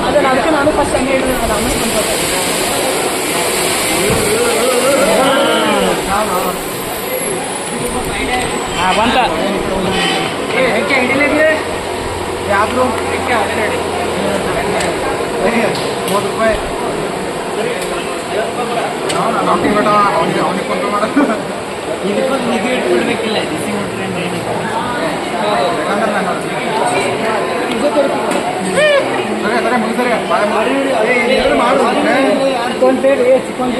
ಅದಕ್ಕೆ ನಾನು ಫಸ್ಟ್ ಹಂಗೆ ಹೇಳಿದ್ರೆ ಬಂತ ಯಾವ್ದು ₹30 ಅವನಿಗೆ ಕೊಂಡ್ರು ಮಾಡ ಇದಕ್ಕೊಂದು ನಿಧಿ ಇಟ್ಬಿಡ್ಬೇಕಿಲ್ಲ ಬಿಸಿ ಮುಟ್ರೆ ಚಿಕನ್